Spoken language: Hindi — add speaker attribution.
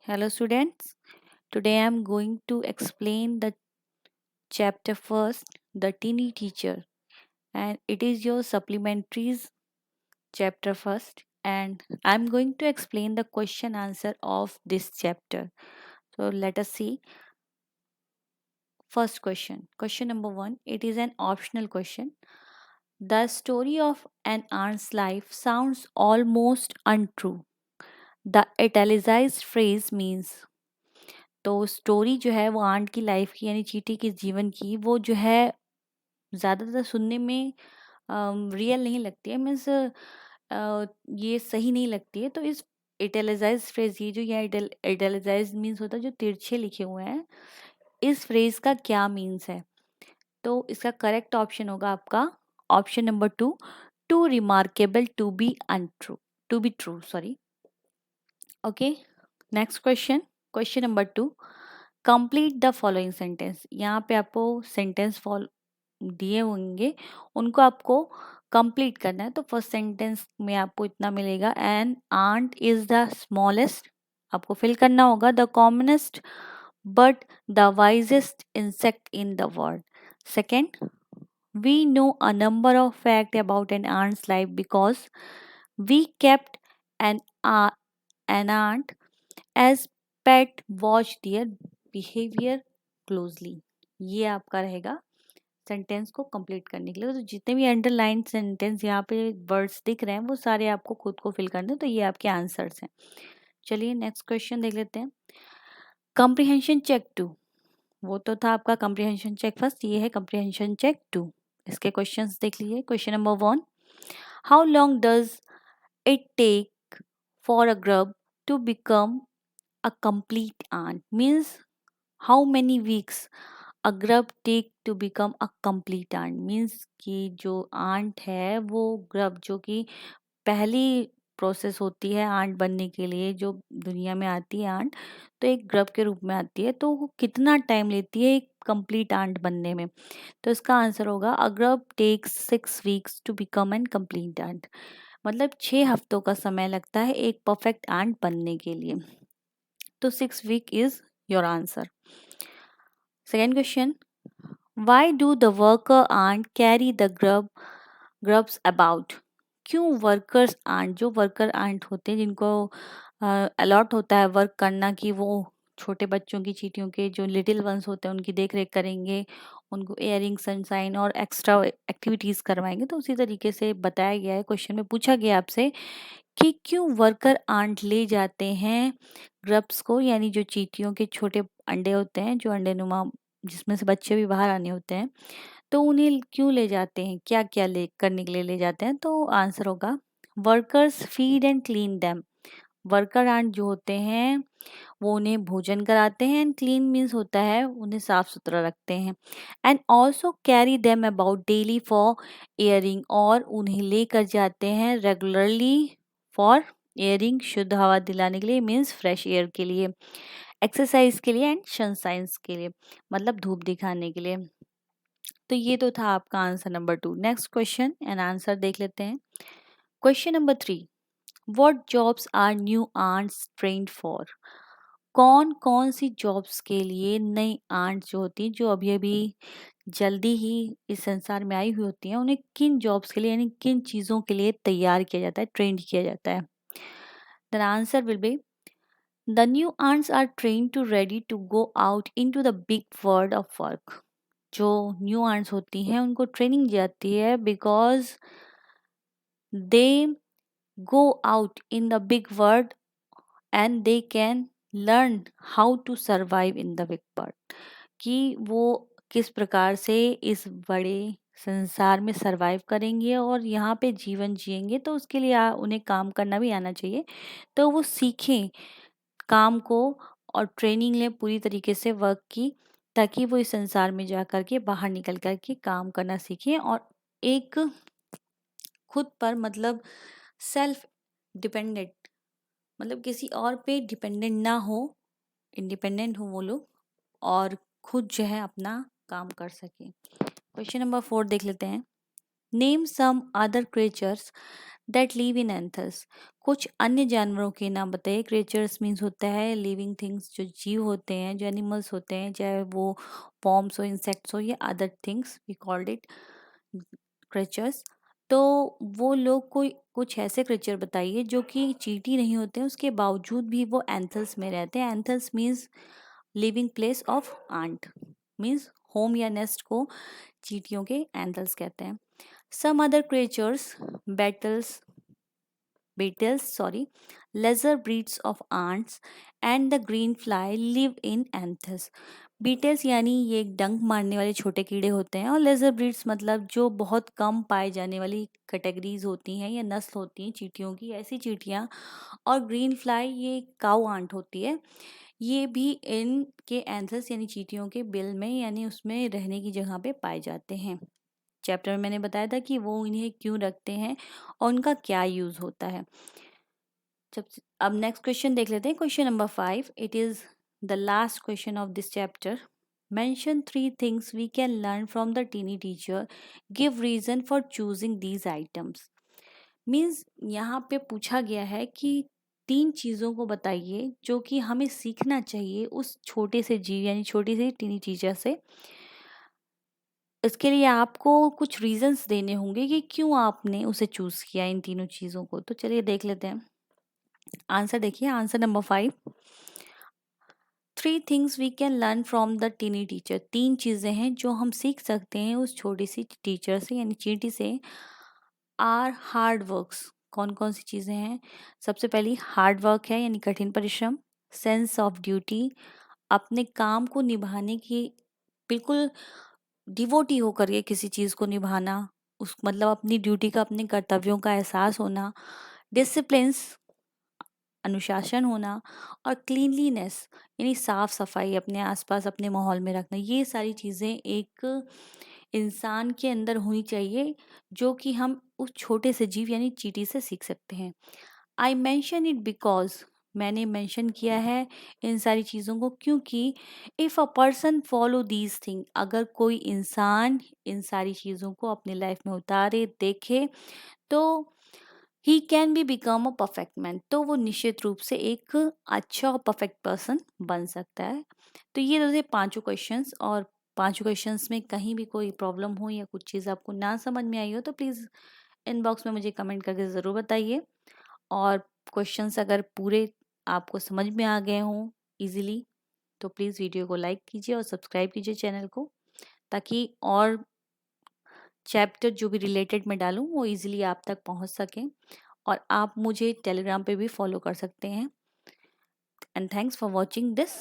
Speaker 1: Hello students, today I am going to explain the chapter first, the teeny teacher, and it is your supplementaries chapter first, and I am going to explain the question answer of this chapter. So let us see. First question, question number 1, it is an optional question. The story of an aunt's life sounds almost untrue. The italicized phrase means, तो स्टोरी जो है वो आंट की लाइफ की यानी चीटी के जीवन की वो जो है ज़्यादातर सुनने में रियल नहीं लगती है मीन्स ये सही नहीं लगती है तो इस इटैलिसाइज फ्रेज ये जो यहाँ इटैलिसाइज मीन्स होता है जो तिरछे लिखे हुए हैं इस फ्रेज का क्या मीन्स है तो इसका करेक्ट ऑप्शन होगा आपका option number 2 to remarkable to be untrue to be true sorry okay next question question number 2 complete the following sentence यहाँ पे आपको सेंटेंस दिए होंगे उनको आपको कंप्लीट करना है तो फर्स्ट सेंटेंस में आपको इतना मिलेगा an ant is the smallest आपको फिल करना होगा the commonest but the wisest insect in the world second we know a number of fact about an ant's life because we kept an an aunt as pet watch their behavior closely ये आपका रहेगा सेंटेंस को कंप्लीट करने के लिए तो जितने भी अंडरलाइन सेंटेंस यहाँ पे वर्ड्स दिख रहे हैं वो सारे आपको खुद को फिल करने हैं तो ये आपके आंसर्स हैं चलिए नेक्स्ट क्वेश्चन देख लेते हैं कॉम्प्रिहेंशन चेक 2 वो तो था आपका कॉम्प्रिहेंशन चेक फर्स्ट ये है कॉम्प्रिहेंशन चेक 2 इसके क्वेश्चंस देख लीजिए question number 1 how long does it take for a grub to become a complete ant means how many weeks a grub take to become a complete ant means कि जो आंट है वो ग्रब जो कि पहली प्रोसेस होती है आंट बनने के लिए जो दुनिया में आती है आंट तो एक ग्रब के रूप में आती है तो वो कितना टाइम लेती है एक कंप्लीट आंट बनने में तो इसका आंसर होगा a grub takes 6 weeks to become an complete ant मतलब 6 हफ्तों का समय लगता है एक परफेक्ट आंट बनने के लिए तो 6 week is your answer. Second question. Why do the worker ant carry the grubs about? क्यों वर्कर्स आंट जो वर्कर आंट होते हैं जिनको अलॉट होता है वर्क करना कि वो छोटे बच्चों की चींटियों के जो लिटिल वंस होते हैं उनकी देख रेख करेंगे उनको एयरिंग सनसाइन और एक्स्ट्रा एक्टिविटीज़ करवाएंगे तो उसी तरीके से बताया गया है क्वेश्चन में पूछा गया आपसे कि क्यों वर्कर आंट ले जाते हैं ग्रब्स को यानी जो चींटियों के छोटे अंडे होते हैं जो अंडे नुमा जिसमें से बच्चे भी बाहर आने होते हैं तो उन्हें क्यों ले जाते हैं क्या क्या ले करने के लिए ले जाते हैं तो आंसर होगा workers feed and clean them worker ant जो होते हैं वो उन्हें भोजन कराते हैं एंड क्लीन मीन्स होता है उन्हें साफ सुथरा रखते हैं and also carry them about daily for airing और उन्हें लेकर जाते हैं रेगुलरली फॉर एयरिंग शुद्ध हवा दिलाने के लिए मीन्स फ्रेश एयर के लिए एक्सरसाइज के लिए एंड सनसाइंस के लिए मतलब धूप दिखाने के लिए तो ये तो था आपका answer number 2 next question and answer देख लेते हैं question number 3 what jobs are new ants trained for कौन कौन सी जॉब्स के लिए नई आंट जो होती हैं जो अभी अभी जल्दी ही इस संसार में आई हुई होती हैं उन्हें किन जॉब्स के लिए यानी किन चीज़ों के लिए तैयार किया जाता है ट्रेंड किया जाता है the answer will be the new ants are train to ready to go out into the big world of work जो न्यू आंट्स होती हैं उनको ट्रेनिंग दी जाती है because they go out in the big world and they can learn how to survive in the big world कि वो किस प्रकार से इस बड़े संसार में सरवाइव करेंगे और यहाँ पे जीवन जिएंगे तो उसके लिए उन्हें काम करना भी आना चाहिए तो वो सीखें काम को और ट्रेनिंग लें पूरी तरीके से वर्क की ताकि वो इस संसार में जा कर के बाहर निकल कर के काम करना सीखें और एक खुद पर मतलब सेल्फ डिपेंडेंट मतलब किसी और पे डिपेंडेंट ना हो इंडिपेंडेंट हो वो लोग और खुद जो है अपना काम कर सके क्वेश्चन नंबर 4 देख लेते हैं name some other creatures that live in anthills. कुछ अन्य जानवरों के नाम बताइए। क्रिएचर्स मीन्स होता है लिविंग थिंग्स, जो जीव होते हैं, जो एनिमल्स होते हैं, चाहे वो फॉर्म्स हो, इंसेक्ट्स हो या other things, we called it creatures. तो वो लोग कोई कुछ ऐसे क्रिएचर बताइए जो कि चींटी नहीं होते हैं, उसके बावजूद भी वो एंथल्स में रहते हैं। Anthills means living place of ant, means home या नेस्ट को चींटियों के एंथल्स कहते हैं। Some other creatures, beetles beetles, lesser breeds of ants and the green fly live in anthus। Beetles यानी ये एक डंक मारने वाले छोटे कीड़े होते हैं, और लेजर ब्रीड्स मतलब जो बहुत कम पाए जाने वाली कैटेगरीज होती हैं या नस्ल होती हैं चींटियों की, ऐसी चींटियाँ। और ग्रीन फ्लाई ये काऊ आंट होती है, ये भी इनके एंथस यानी चींटियों के बिल में यानी उसमें रहने की जगह पे पाए जाते हैं। चैप्टर में मैंने बताया था कि वो इन्हें क्यों रखते हैं और उनका क्या यूज़ होता है। अब नेक्स्ट क्वेश्चन देख लेते हैं। Question number 5, it is the last question of this chapter. Mention 3 things we can learn from the tiny teacher, give reason for choosing these items. Means यहाँ पे पूछा गया है कि 3 चीज़ों को बताइए जो कि हमें सीखना चाहिए उस छोटे से जीव यानी छोटी सी टीनी टीचर से। इसके लिए आपको कुछ रीजंस देने होंगे कि क्यों आपने उसे चूज़ किया इन तीनों चीज़ों को। तो चलिए देख लेते हैं। आंसर देखिए, answer number 5, 3 things we can learn from the tiny teacher. 3 चीज़ें हैं जो हम सीख सकते हैं उस छोटी सी टीचर से यानी चींटी से। आर हार्ड वर्क्स, कौन कौन सी चीज़ें हैं? सबसे पहली हार्ड वर्क है यानी कठिन परिश्रम। सेंस ऑफ ड्यूटी, अपने काम को निभाने की बिल्कुल डिवोटी होकर के किसी चीज़ को निभाना, उस मतलब अपनी ड्यूटी का, अपने कर्तव्यों का एहसास होना। डिसिप्लिन्स, अनुशासन होना। और क्लीनलीनेस यानी साफ सफाई, अपने आसपास अपने माहौल में रखना। ये सारी चीज़ें एक इंसान के अंदर होनी चाहिए जो कि हम उस छोटे से जीव यानी चींटी से सीख सकते हैं। आई मैंशन इट बिकॉज, मैंने मेंशन किया है इन सारी चीज़ों को क्योंकि if a person follow these thing, अगर कोई इंसान इन सारी चीज़ों को अपनी लाइफ में उतारे, देखे, तो he can be become a perfect man, तो वो निश्चित रूप से एक अच्छा और परफेक्ट पर्सन बन सकता है। तो ये तो थे पांचों क्वेश्चंस, और पांचों क्वेश्चंस में कहीं भी कोई प्रॉब्लम हो या कुछ चीज़ आपको ना समझ में आई हो तो प्लीज़ इनबॉक्स में मुझे कमेंट करके ज़रूर बताइए। और क्वेश्चंस अगर पूरे आपको समझ में आ गए हों इजीली, तो प्लीज़ वीडियो को लाइक कीजिए और सब्सक्राइब कीजिए चैनल को, ताकि और चैप्टर जो भी रिलेटेड मैं डालूँ वो इजीली आप तक पहुंच सकें। और आप मुझे टेलीग्राम पे भी फॉलो कर सकते हैं। And thanks for watching this.